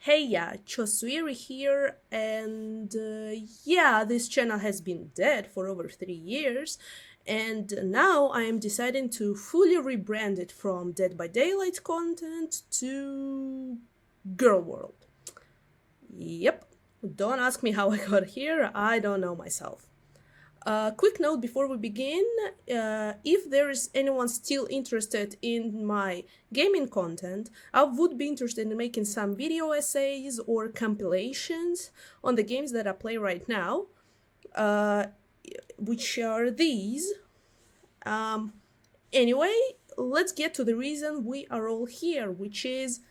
Hey, yeah, Chosuiri here, and this channel has been dead for over 3 years, and now I am deciding to fully rebrand it from Dead by Daylight content to Girl World. Yep, don't ask me how I got here, I don't know myself. Quick note before we begin, if there is anyone still interested in my gaming content, I would be interested in making some video essays or compilations on the games that I play right now, which are these. Anyway, let's get to the reason we are all here, which is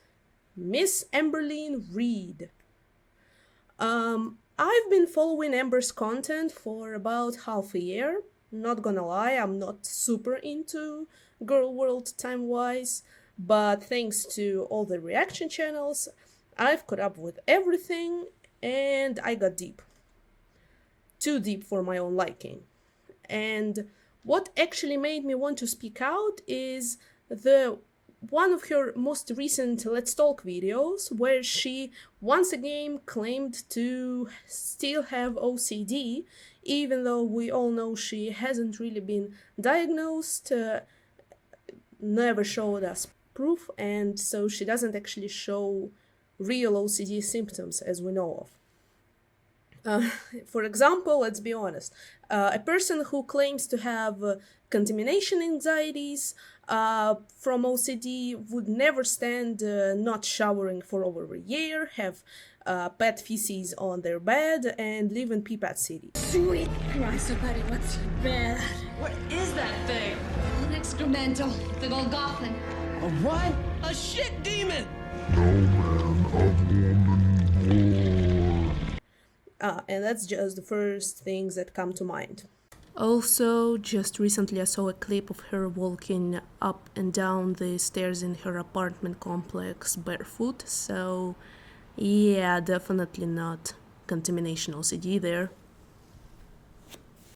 Miss Amberlynn Reid. I've been following Amber's content for about half a year. Not gonna lie, I'm not super into Girl World time-wise, but thanks to all the reaction channels, I've caught up with everything and I got deep. Too deep for my own liking. And what actually made me want to speak out is one of her most recent Let's Talk videos, where she once again claimed to still have OCD, even though we all know she hasn't really been diagnosed, never showed us proof, and so she doesn't actually show real OCD symptoms as we know of. For example, let's be honest, a person who claims to have contamination anxieties from OCD would never stand not showering for over a year, have pet feces on their bed, and live in Peapad City. Sweet Christ, somebody, what's your bed? What is that thing? An excremental, the Golgothan. A what? A shit demon! And that's just the first things that come to mind. Also, just recently I saw a clip of her walking up and down the stairs in her apartment complex barefoot, so yeah, definitely not contamination OCD there.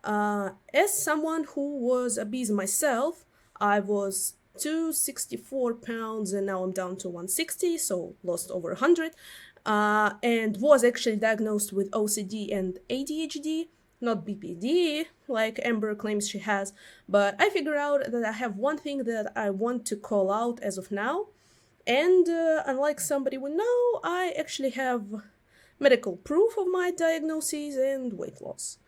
As someone who was obese myself, I was 264 pounds and now I'm down to 160, so lost over 100. And was actually diagnosed with OCD and ADHD, not BPD, like Amber claims she has, but I figured out that I have one thing that I want to call out as of now, and unlike somebody would know, I actually have medical proof of my diagnoses and weight loss,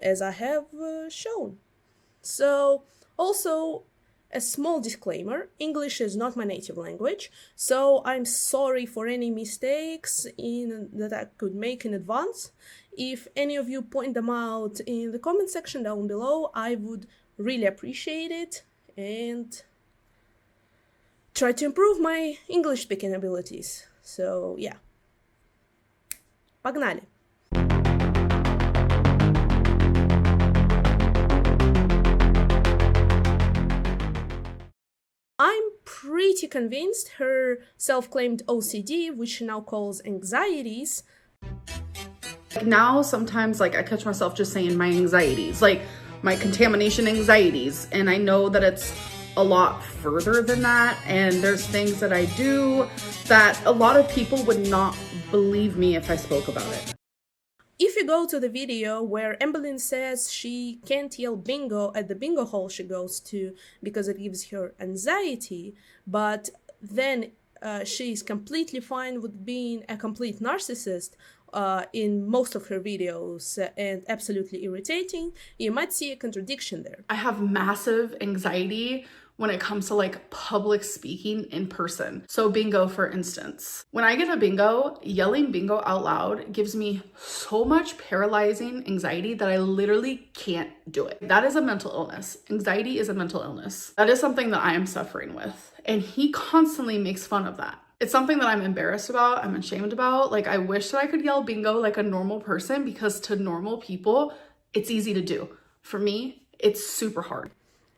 as I have shown. So, also, a small disclaimer, English is not my native language, so I'm sorry for any mistakes that I could make in advance. If any of you point them out in the comment section down below, I would really appreciate it and try to improve my English speaking abilities. So yeah. Погнали! I'm pretty convinced her self-claimed OCD, which she now calls anxieties. Now sometimes I catch myself just saying my anxieties, like my contamination anxieties, and I know that it's a lot further than that, and there's things that I do that a lot of people would not believe me if I spoke about it. If you go to the video where Amberlynn says she can't yell bingo at the bingo hall she goes to because it gives her anxiety, but then she's completely fine with being a complete narcissist in most of her videos and absolutely irritating, you might see a contradiction there. I have massive anxiety when it comes to public speaking in person. So bingo, for instance. When I get a bingo, yelling bingo out loud gives me so much paralyzing anxiety that I literally can't do it. That is a mental illness. Anxiety is a mental illness. That is something that I am suffering with. And he constantly makes fun of that. It's something that I'm embarrassed about, I'm ashamed about. I wish that I could yell bingo like a normal person, because to normal people, it's easy to do. For me, it's super hard.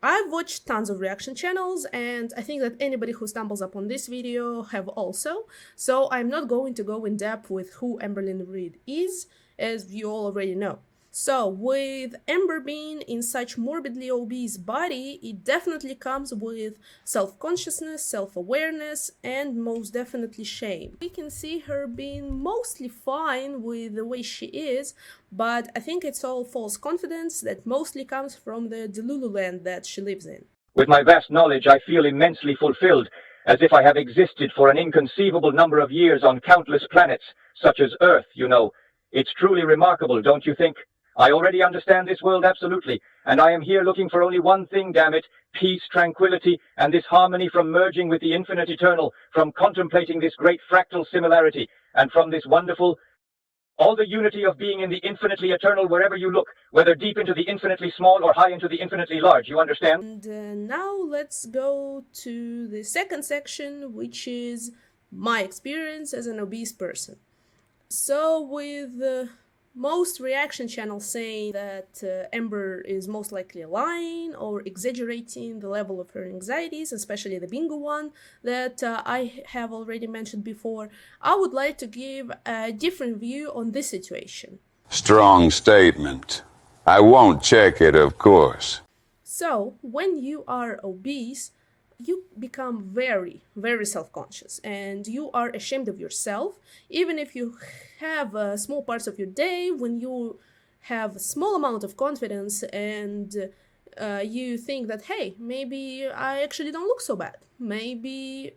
I've watched tons of reaction channels, and I think that anybody who stumbles upon this video have also, so I'm not going to go in depth with who Amberlynn Reid is, as you all already know. So, with Amber being in such morbidly obese body, it definitely comes with self-consciousness, self-awareness, and most definitely shame. We can see her being mostly fine with the way she is, but I think it's all false confidence that mostly comes from the Delulu land that she lives in. With my vast knowledge, I feel immensely fulfilled, as if I have existed for an inconceivable number of years on countless planets, such as Earth, you know. It's truly remarkable, don't you think? I already understand this world absolutely, and I am here looking for only one thing, damn it, peace, tranquility, and this harmony from merging with the infinite eternal, from contemplating this great fractal similarity, and from this wonderful, all the unity of being in the infinitely eternal wherever you look, whether deep into the infinitely small or high into the infinitely large, you understand? And now let's go to the second section, which is my experience as an obese person. So with most reaction channels saying that Amber is most likely lying or exaggerating the level of her anxieties, especially the bingo one that I have already mentioned before, I would like to give a different view on this situation. Strong statement. I won't check it, of course. So, when you are obese, you become very, very self-conscious and you are ashamed of yourself, even if you have small parts of your day when you have a small amount of confidence and you think that, hey, maybe I actually don't look so bad. Maybe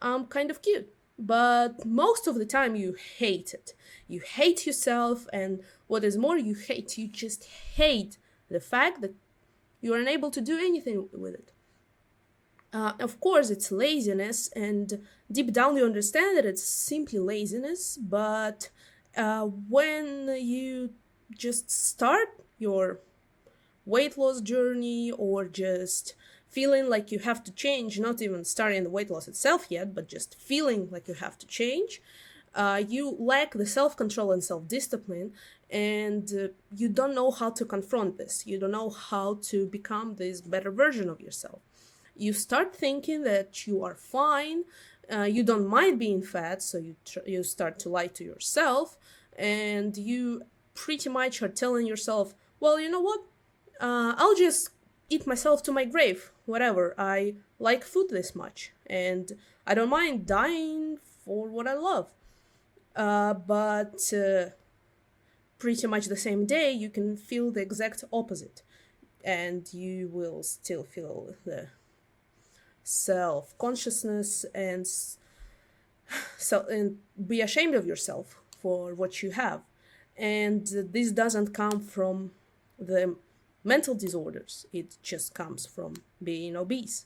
I'm kind of cute. But most of the time you hate it. You hate yourself, and what is more, you just hate the fact that you are unable to do anything with it. Of course, it's laziness, and deep down you understand that it's simply laziness, but when you just start your weight loss journey or just feeling like you have to change, not even starting the weight loss itself yet, but just feeling like you have to change, you lack the self-control and self-discipline, and you don't know how to confront this. You don't know how to become this better version of yourself. You start thinking that you are fine, you don't mind being fat, so you start to lie to yourself, and you pretty much are telling yourself, well, you know what, I'll just eat myself to my grave, whatever, I like food this much, and I don't mind dying for what I love. But pretty much the same day, you can feel the exact opposite, and you will still feel the self-consciousness and be ashamed of yourself for what you have. And this doesn't come from the mental disorders, it just comes from being obese.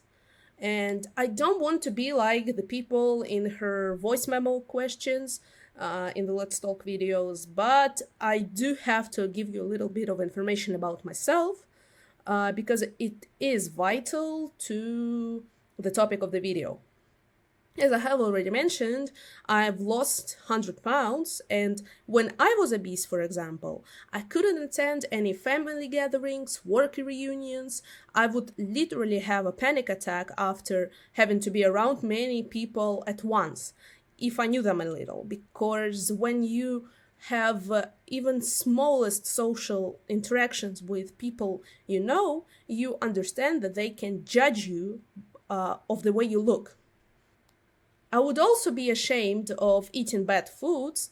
And I don't want to be like the people in her voice memo questions in the Let's Talk videos, but I do have to give you a little bit of information about myself because it is vital to the topic of the video. As I have already mentioned, I've lost 100 pounds, and when I was obese, for example, I couldn't attend any family gatherings, work reunions. I would literally have a panic attack after having to be around many people at once, if I knew them a little, because when you have even smallest social interactions with people you know, you understand that they can judge you of the way you look. I would also be ashamed of eating bad foods,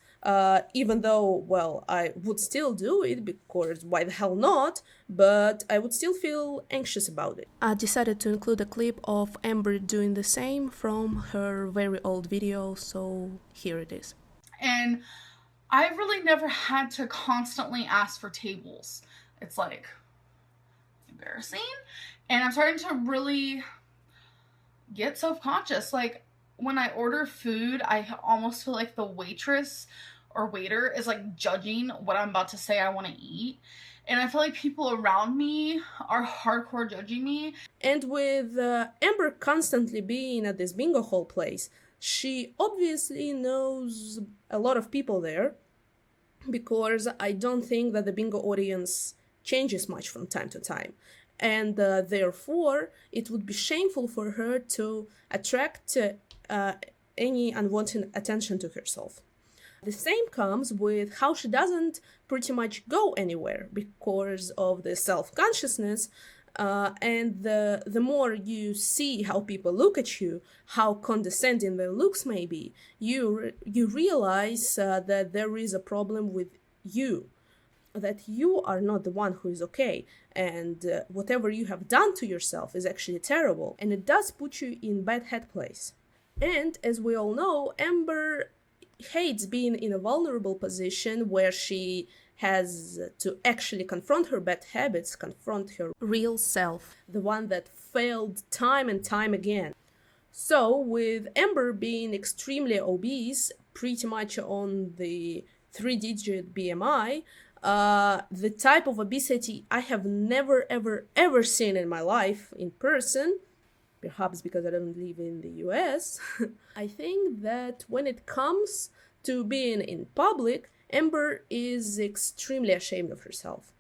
even though, well, I would still do it because why the hell not, but I would still feel anxious about it. I decided to include a clip of Amber doing the same from her very old video, so here it is. And I've really never had to constantly ask for tables. It's like embarrassing. And I'm starting to really get self-conscious. Like when I order food, I almost feel like the waitress or waiter is like judging what I'm about to say I want to eat. And I feel like people around me are hardcore judging me. And with Amber constantly being at this bingo hall place, she obviously knows a lot of people there, because I don't think that the bingo audience changes much from time to time. And therefore, it would be shameful for her to attract any unwanted attention to herself. The same comes with how she doesn't pretty much go anywhere because of the self-consciousness. And the more you see how people look at you, how condescending their looks may be, you realize that there is a problem with you, that you are not the one who is okay, and whatever you have done to yourself is actually terrible, and it does put you in bad head place. And as we all know, Amber hates being in a vulnerable position where she has to actually confront her bad habits, confront her real self, the one that failed time and time again. So, with Amber being extremely obese, pretty much on the 3-digit BMI, the type of obesity I have never ever seen in my life in person, perhaps because I don't live in the US, I think that when it comes to being in public, Amber is extremely ashamed of herself.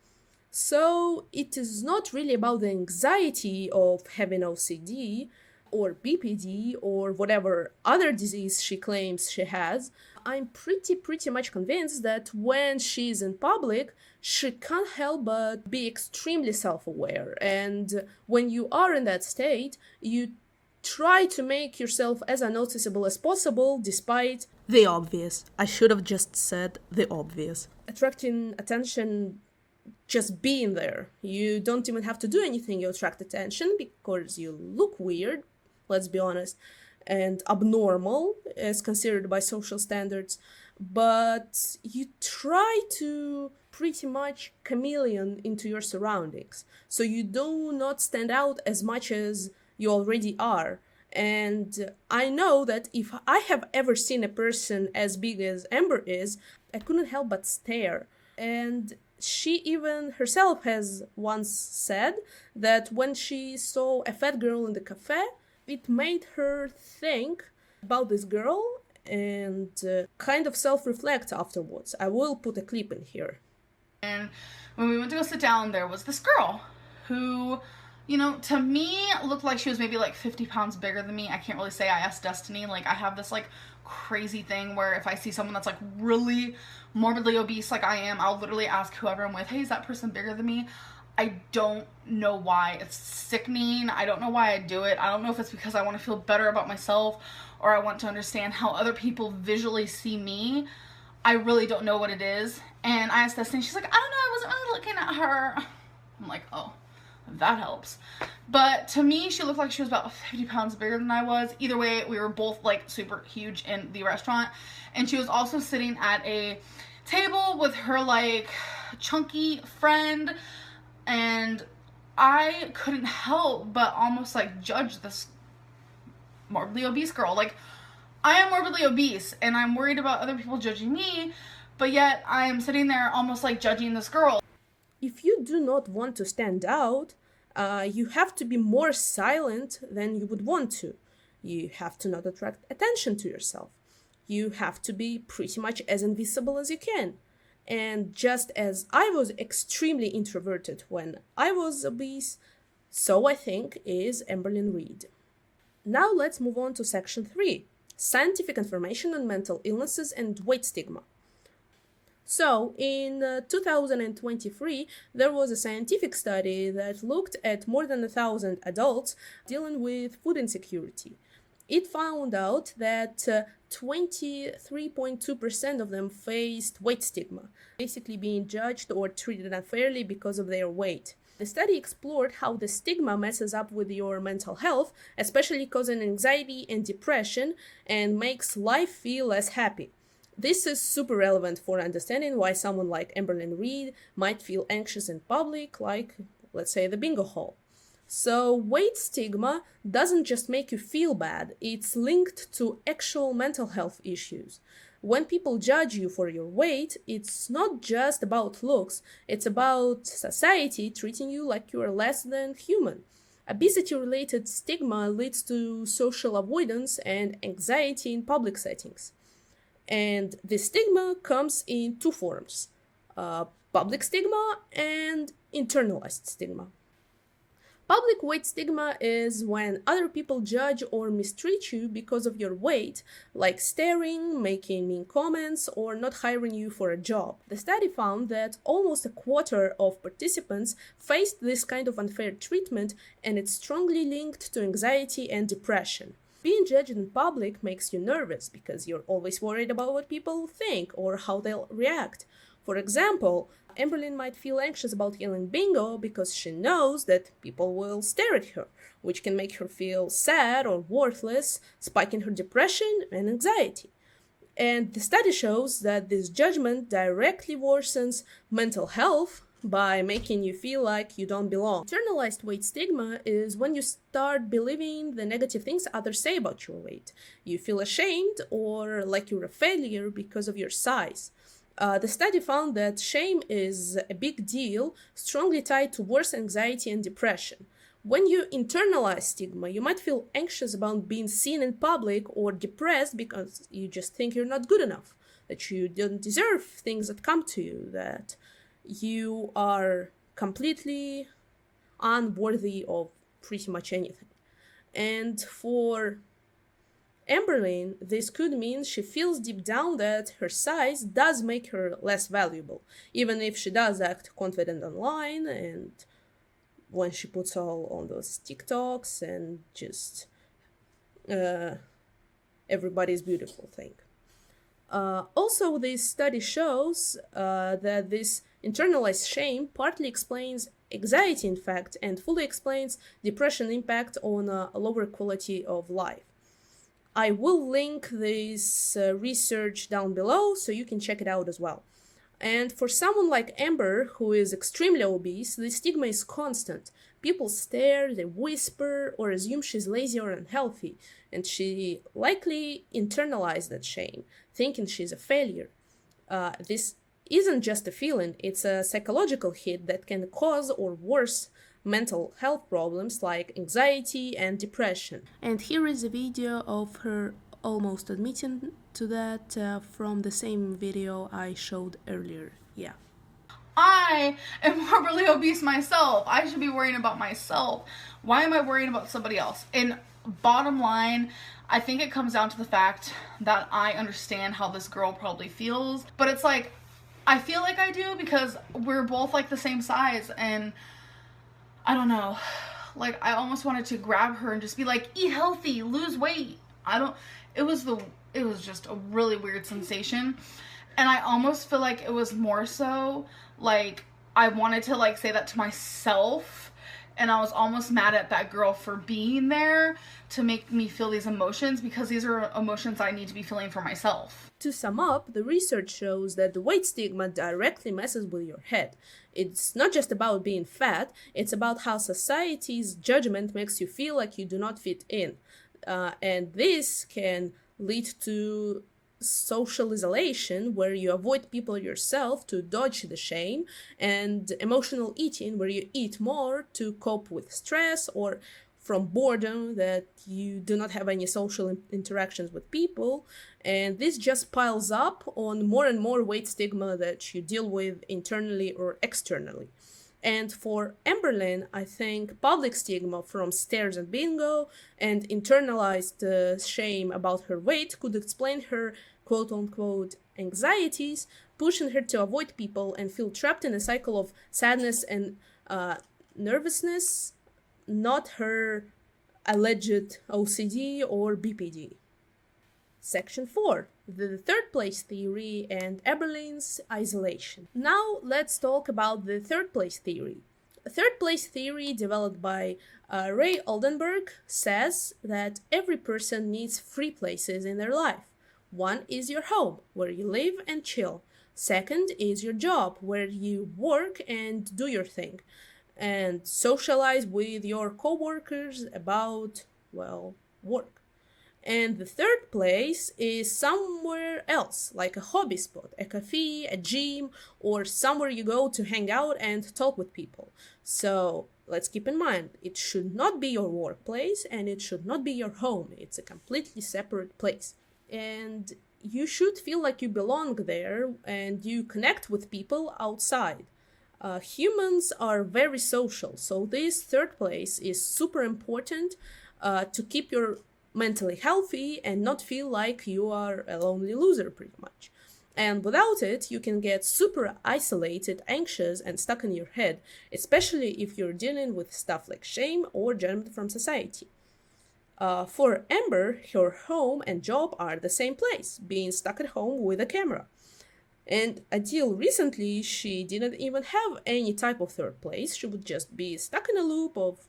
So it is not really about the anxiety of having OCD or BPD or whatever other disease she claims she has. I'm pretty much convinced that when she's in public, she can't help but be extremely self-aware. And when you are in that state, you try to make yourself as unnoticeable as possible despite the obvious. I should have just said the obvious. Attracting attention, just being there. You don't even have to do anything, you attract attention because you look weird, let's be honest, and abnormal as considered by social standards, but you try to pretty much chameleon into your surroundings, so you do not stand out as much as you already are. And I know that if I have ever seen a person as big as Amber is, I couldn't help but stare. And she even herself has once said that when she saw a fat girl in the cafe, it made her think about this girl and kind of self-reflect afterwards. I will put a clip in here. And when we went to go sit down, there was this girl who, you know, to me looked like she was maybe like 50 pounds bigger than me. I can't really say. I asked Destiny, like I have this like crazy thing where if I see someone that's like really morbidly obese like I am, I'll literally ask whoever I'm with, hey, is that person bigger than me? I don't know why. It's sickening. I don't know why I do it. I don't know if it's because I want to feel better about myself or I want to understand how other people visually see me. I really don't know what it is. And I asked Destiny, she's like, I don't know, I wasn't really looking at her. I'm like, oh, that helps. But to me, she looked like she was about 50 pounds bigger than I was. Either way, we were both like super huge in the restaurant. And she was also sitting at a table with her like chunky friend. And I couldn't help but almost like judge this morbidly obese girl. Like, I am morbidly obese and I'm worried about other people judging me, but yet I am sitting there almost like judging this girl. If you do not want to stand out, you have to be more silent than you would want to. You have to not attract attention to yourself. You have to be pretty much as invisible as you can. And just as I was extremely introverted when I was obese, so I think is Amberlynn Reid. Now let's move on to section 3, scientific information on mental illnesses and weight stigma. So, in 2023, there was a scientific study that looked at more than 1,000 adults dealing with food insecurity. It found out that 23.2% of them faced weight stigma, basically being judged or treated unfairly because of their weight. The study explored how the stigma messes up with your mental health, especially causing anxiety and depression, and makes life feel less happy. This is super relevant for understanding why someone like Amberlynn Reid might feel anxious in public, like, let's say, the bingo hall. So, weight stigma doesn't just make you feel bad, it's linked to actual mental health issues. When people judge you for your weight, it's not just about looks, it's about society treating you like you are less than human. Obesity-related stigma leads to social avoidance and anxiety in public settings. And the stigma comes in two forms, public stigma and internalized stigma. Public weight stigma is when other people judge or mistreat you because of your weight, like staring, making mean comments, or not hiring you for a job. The study found that almost a quarter of participants faced this kind of unfair treatment, and it's strongly linked to anxiety and depression. Being judged in public makes you nervous because you're always worried about what people think or how they'll react. For example, Amberlynn might feel anxious about yelling bingo because she knows that people will stare at her, which can make her feel sad or worthless, spiking her depression and anxiety. And the study shows that this judgment directly worsens mental health by making you feel like you don't belong. Internalized weight stigma is when you start believing the negative things others say about your weight. You feel ashamed or like you're a failure because of your size. The study found that shame is a big deal, strongly tied to worse anxiety and depression. When you internalize stigma, you might feel anxious about being seen in public or depressed because you just think you're not good enough, that you don't deserve things that come to you, that you are completely unworthy of pretty much anything. And for Amberlynn, this could mean she feels deep down that her size does make her less valuable, even if she does act confident online and when she puts all on those TikToks and just everybody's beautiful thing. Also, this study shows that this internalized shame partly explains anxiety, in fact, and fully explains depression impact on a lower quality of life. I will link this research down below so you can check it out as well. And for someone like Amber, who is extremely obese, the stigma is constant. People stare, they whisper, or assume she's lazy or unhealthy, and she likely internalized that shame, thinking she's a failure. This isn't just a feeling, it's a psychological hit that can cause or worse mental health problems like anxiety and depression. And here is a video of her almost admitting to that from the same video I showed earlier. Yeah. I am morbidly obese myself. I should be worrying about myself. Why am I worrying about somebody else? And bottom line, I think it comes down to the fact that I understand how this girl probably feels. But it's like, I feel like I do because we're both like the same size, and I don't know, like I almost wanted to grab her and just be like, eat healthy, lose weight. It was just a really weird sensation. And I almost feel like it was more so like I wanted to like say that to myself, and I was almost mad at that girl for being there to make me feel these emotions, because these are emotions I need to be feeling for myself. To sum up, the research shows that the weight stigma directly messes with your head. It's not just about being fat, it's about how society's judgment makes you feel like you do not fit in. And this can lead to social isolation, where you avoid people yourself to dodge the shame, and emotional eating, where you eat more to cope with stress or from boredom, that you do not have any social interactions with people. And this just piles up on more and more weight stigma that you deal with internally or externally. And for Amberlynn, I think public stigma from stares and bingo and internalized shame about her weight could explain her quote-unquote anxieties, pushing her to avoid people and feel trapped in a cycle of sadness and nervousness, not her alleged OCD or BPD. Section 4. The third place theory and Amberlynn's isolation. Now let's talk about the third place theory. Third place theory, developed by Ray Oldenburg, says that every person needs 3 places in their life. One is your home, where you live and chill. Second is your job, where you work and do your thing, and socialize with your co-workers about, well, work. And the third place is somewhere else, like a hobby spot, a cafe, a gym, or somewhere you go to hang out and talk with people. So let's keep in mind, it should not be your workplace and it should not be your home. It's a completely separate place. And you should feel like you belong there and you connect with people outside. Humans are very social, so this third place is super important to keep your mentally healthy and not feel like you are a lonely loser, pretty much. And without it, you can get super isolated, anxious, and stuck in your head, especially if you're dealing with stuff like shame or judgment from society. For Amber, her home and job are the same place, being stuck at home with a camera. And until recently, she didn't even have any type of third place. She would just be stuck in a loop of,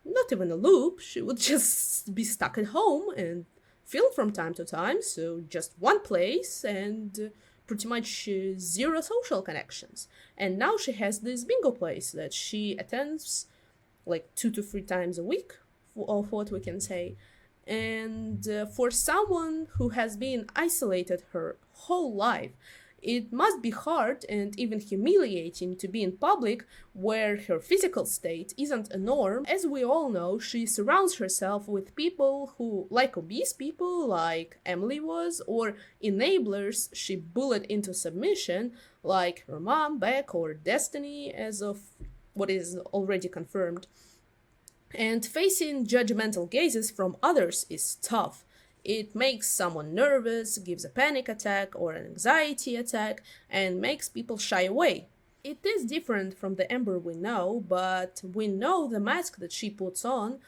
not even a loop, she would just be stuck at home and film from time to time, so just one place and pretty much zero social connections. And now she has this bingo place that she attends like 2 to 3 times a week, of what we can say. And for someone who has been isolated her whole life, it must be hard and even humiliating to be in public where her physical state isn't a norm. As we all know, she surrounds herself with people who, like obese people, like Emily was, or enablers she bullied into submission, like her mom, Beck, or Destiny, as of what is already confirmed. And facing judgmental gazes from others is tough. It makes someone nervous, gives a panic attack or an anxiety attack, and makes people shy away. It is different from the Amber we know, but we know the mask that she puts on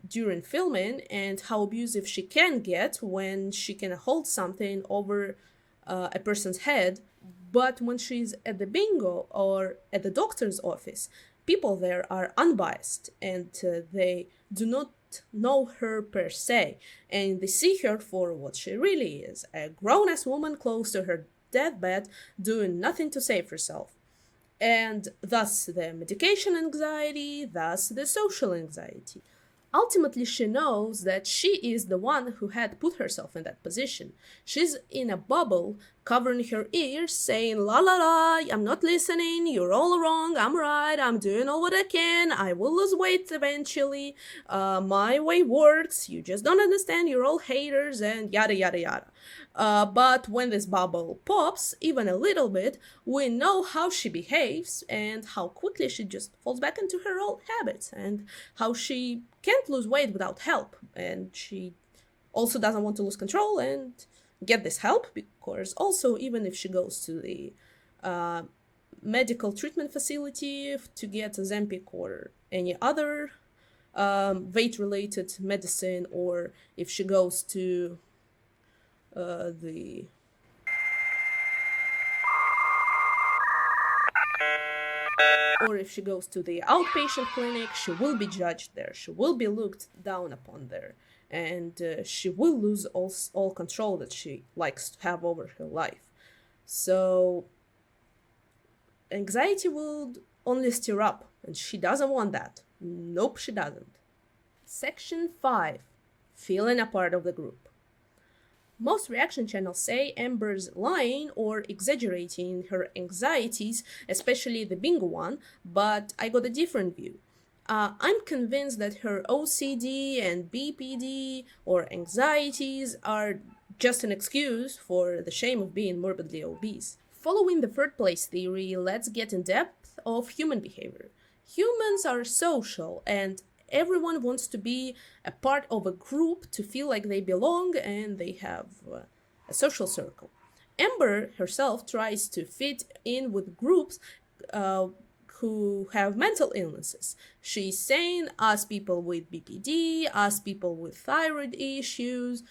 during filming and how abusive she can get when she can hold something over a person's head. But when she's at the bingo or at the doctor's office, people there are unbiased and they do not know her per se, and they see her for what she really is, a grown-ass woman close to her deathbed doing nothing to save herself. And thus the medication anxiety, thus the social anxiety. Ultimately, she knows that she is the one who had put herself in that position. She's in a bubble, covering her ears, saying, la la la, I'm not listening, you're all wrong, I'm right, I'm doing all what I can, I will lose weight eventually, my way works, you just don't understand, you're all haters, and yada yada yada. But when this bubble pops, even a little bit, we know how she behaves and how quickly she just falls back into her old habits and how she can't lose weight without help. And she also doesn't want to lose control and get this help because also even if she goes to the medical treatment facility to get Ozempic or any other weight-related medicine, or if she goes to the outpatient clinic, she will be judged there, she will be looked down upon there, and she will lose all control that she likes to have over her life. So anxiety will only stir up, and she doesn't want that. Nope, she doesn't. Section 5. Feeling a part of the group. Most reaction channels say Amber's lying or exaggerating her anxieties, especially the bingo one, but I got a different view. I'm convinced that her OCD and BPD or anxieties are just an excuse for the shame of being morbidly obese. Following the third place theory, let's get in depth of human behavior. Humans are social, and everyone wants to be a part of a group to feel like they belong and they have a social circle. Amber herself tries to fit in with groups who have mental illnesses. She's saying us people with BPD, us people with thyroid issues,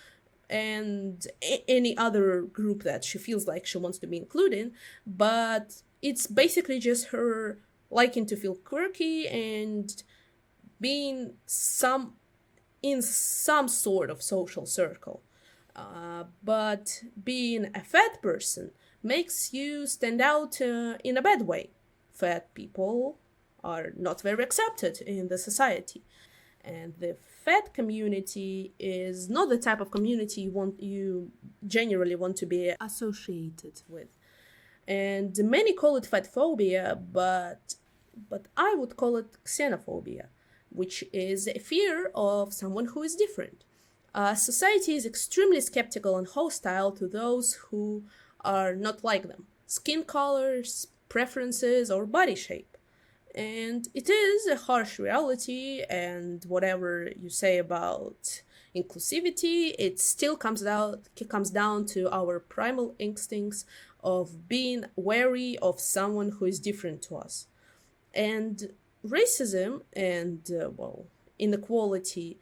and any other group that she feels like she wants to be included, but it's basically just her liking to feel quirky and being in some sort of social circle. But being a fat person makes you stand out in a bad way. Fat people are not very accepted in the society. And the fat community is not the type of community you generally want to be associated with. And many call it fat phobia, but I would call it xenophobia, which is a fear of someone who is different. Society is extremely skeptical and hostile to those who are not like them. Skin colors, preferences or body shape. And it is a harsh reality, and whatever you say about inclusivity, it still comes down to our primal instincts of being wary of someone who is different to us. And racism and, inequality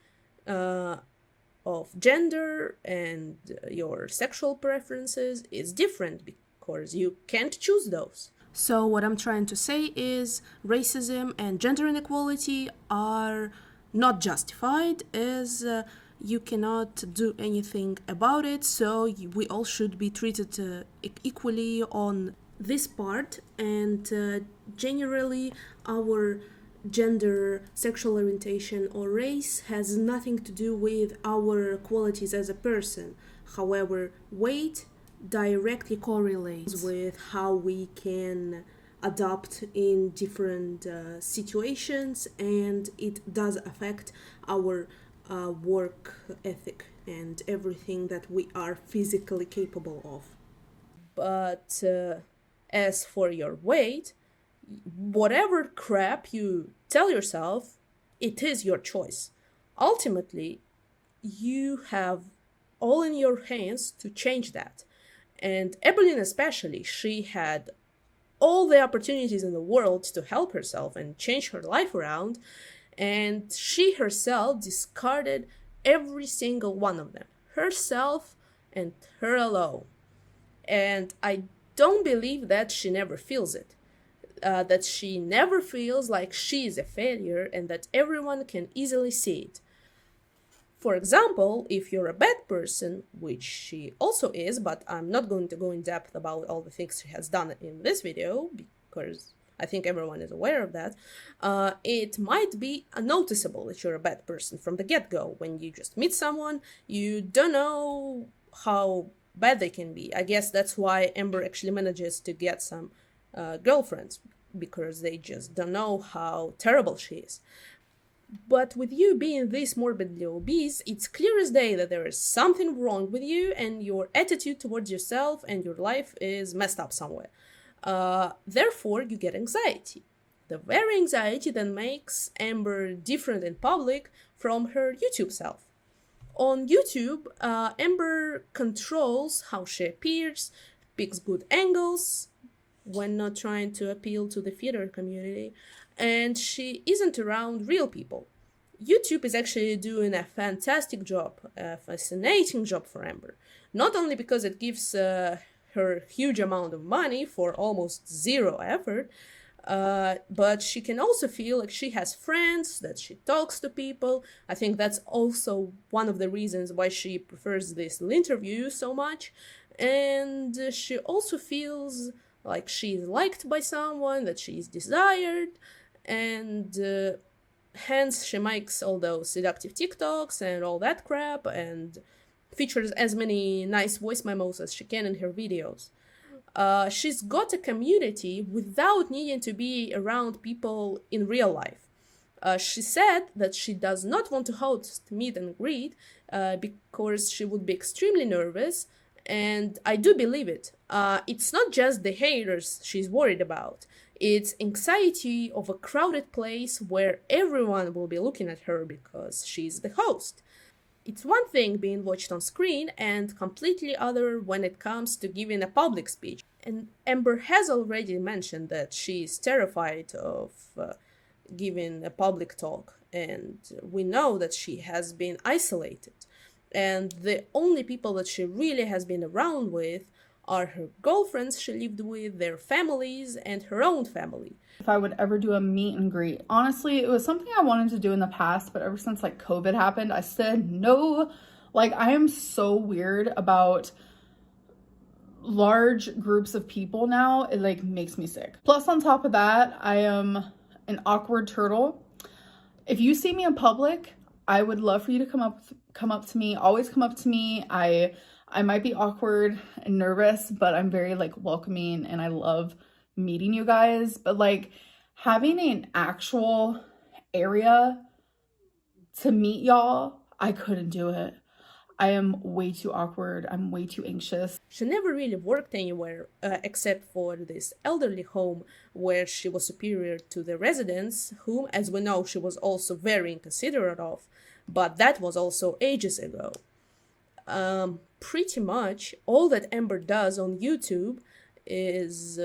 of gender and your sexual preferences is different because you can't choose those. So what I'm trying to say is racism and gender inequality are not justified, as you cannot do anything about it, so we all should be treated equally on this part. And generally our gender, sexual orientation, or race has nothing to do with our qualities as a person. However, weight directly correlates with how we can adapt in different situations, and it does affect our work ethic and everything that we are physically capable of. But as for your weight, whatever crap you tell yourself, it is your choice. Ultimately, you have all in your hands to change that. And Amberlynn especially, she had all the opportunities in the world to help herself and change her life around, and she herself discarded every single one of them, herself and her alone. And I don't believe that she never feels it. That she never feels like she is a failure and that everyone can easily see it. For example, if you're a bad person, which she also is, but I'm not going to go in depth about all the things she has done in this video, because I think everyone is aware of that, it might be noticeable that you're a bad person from the get-go. When you just meet someone, you don't know how bad they can be. I guess that's why Amber actually manages to get some girlfriends, because they just don't know how terrible she is. But with you being this morbidly obese, it's clear as day that there is something wrong with you, and your attitude towards yourself and your life is messed up somewhere. Therefore, you get anxiety. The very anxiety that makes Amber different in public from her YouTube self. On YouTube, Amber controls how she appears, picks good angles when not trying to appeal to the theater community, and she isn't around real people. YouTube is actually doing a fantastic job, a fascinating job for Amber. Not only because it gives her huge amount of money for almost zero effort, but she can also feel like she has friends, that she talks to people. I think that's also one of the reasons why she prefers this interview so much. And she also feels like she is liked by someone, that she is desired, and hence she makes all those seductive TikToks and all that crap, and features as many nice voice memos as she can in her videos. She's got a community without needing to be around people in real life. She said that she does not want to host meet and greet because she would be extremely nervous, and I do believe it. It's not just the haters she's worried about. It's anxiety of a crowded place where everyone will be looking at her because she's the host. It's one thing being watched on screen and completely other when it comes to giving a public speech. And Amber has already mentioned that she's terrified of giving a public talk, and we know that she has been isolated. And the only people that she really has been around with are her girlfriends she lived with, their families, and her own family. If I would ever do a meet and greet, honestly, it was something I wanted to do in the past, but ever since like COVID happened, I said no. Like, I am so weird about large groups of people now. It like makes me sick. Plus, on top of that, I am an awkward turtle. If you see me in public, I would love for you to come up to me. Always come up to me. I might be awkward and nervous, but I'm very like welcoming and I love meeting you guys. But like having an actual area to meet y'all, I couldn't do it. I am way too awkward. I'm way too anxious. She never really worked anywhere except for this elderly home where she was superior to the residents, whom, as we know, she was also very inconsiderate of, but that was also ages ago. Pretty much all that Amber does on YouTube is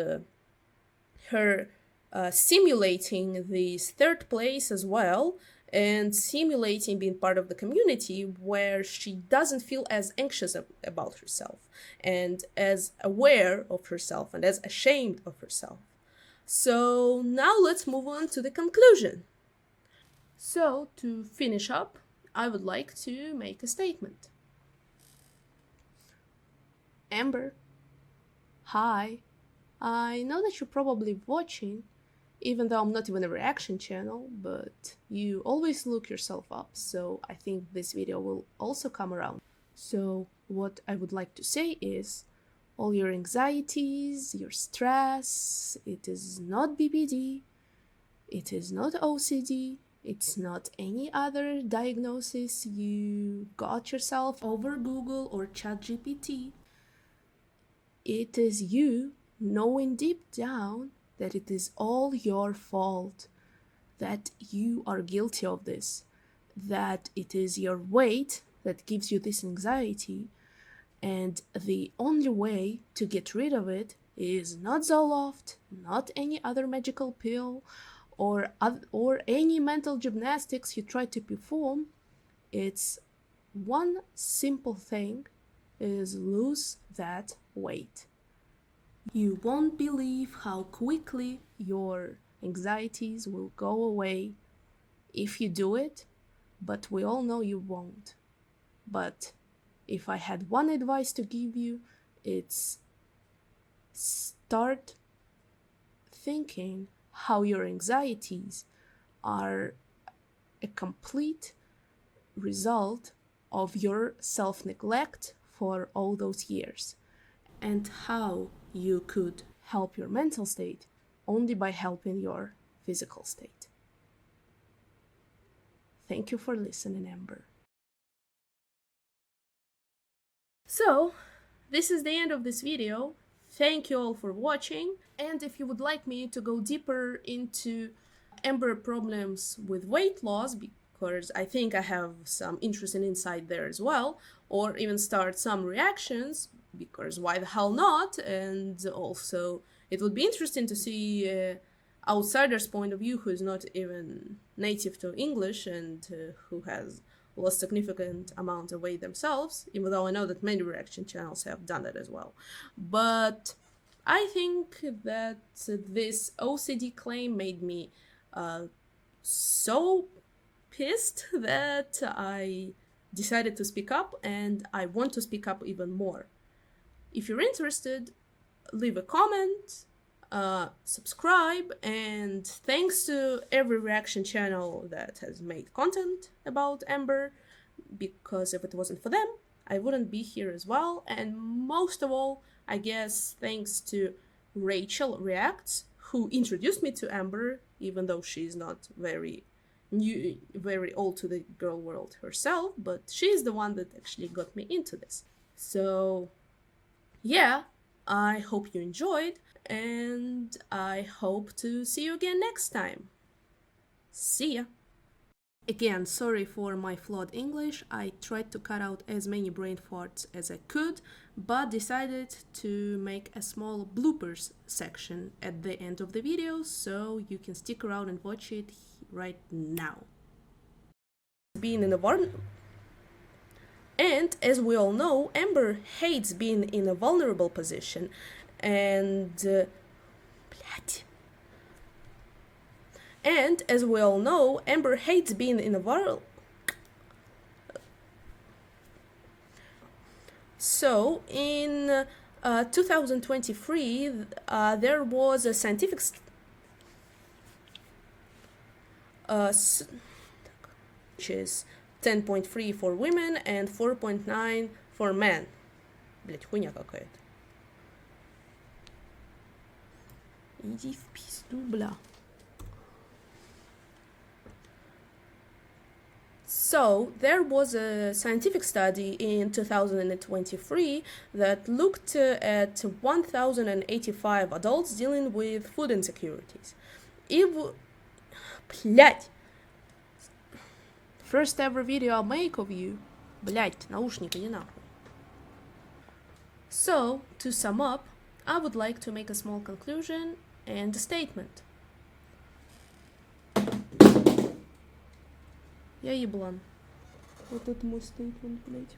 her simulating this third place as well, and simulating being part of the community where she doesn't feel as anxious about herself and as aware of herself and as ashamed of herself. So now let's move on to the conclusion. So to finish up, I would like to make a statement. Amber, hi. I know that you're probably watching, even though I'm not even a reaction channel, but you always look yourself up, so I think this video will also come around. So what I would like to say is, all your anxieties, your stress, it is not BPD, it is not OCD, it's not any other diagnosis you got yourself over Google or ChatGPT. It is you knowing deep down that it is all your fault, that you are guilty of this, that it is your weight that gives you this anxiety, and the only way to get rid of it is not Zoloft, not any other magical pill, or any mental gymnastics you try to perform. It's one simple thing, is lose that weight. You won't believe how quickly your anxieties will go away if you do it, but we all know you won't. But if I had one advice to give you, it's start thinking how your anxieties are a complete result of your self-neglect for all those years, and how you could help your mental state only by helping your physical state. Thank you for listening, Amber. So, this is the end of this video. Thank you all for watching, and if you would like me to go deeper into Amber problems with weight loss, because I think I have some interesting insight there as well, or even start some reactions, because why the hell not? And also it would be interesting to see outsider's point of view who is not even native to English and who has lost significant amount of weight themselves, even though I know that many reaction channels have done that as well. But I think that this OCD claim made me so pissed that I decided to speak up, and I want to speak up even more. If you're interested, leave a comment, subscribe, and thanks to every reaction channel that has made content about Amber, because if it wasn't for them, I wouldn't be here as well. And most of all, I guess thanks to Rachel Reacts, who introduced me to Amber, even though she's not very old to the girl world herself, but she's the one that actually got me into this. So yeah, I hope you enjoyed, and I hope to see you again next time. See ya! Again, sorry for my flawed English. I tried to cut out as many brain farts as I could, but decided to make a small bloopers section at the end of the video, so you can stick around and watch it right now. Being in a And as we all know, Amber hates being in a vulnerable position, and And as we all know, Amber hates being in a vulnerable. So in 2023, there was a scientific which is 10.3 for women and 4.9 for men. Блять, хуйня какая-то. Иди в пизду, бля. So there was a scientific study in 2023 that looked at 1085 adults dealing with food insecurities. Блять! First ever video I'll make of you. Блять, наушники не нахуй. So, to sum up, I would like to make a small conclusion and a statement. Я еблан. Вот это мой стейтмент, блять.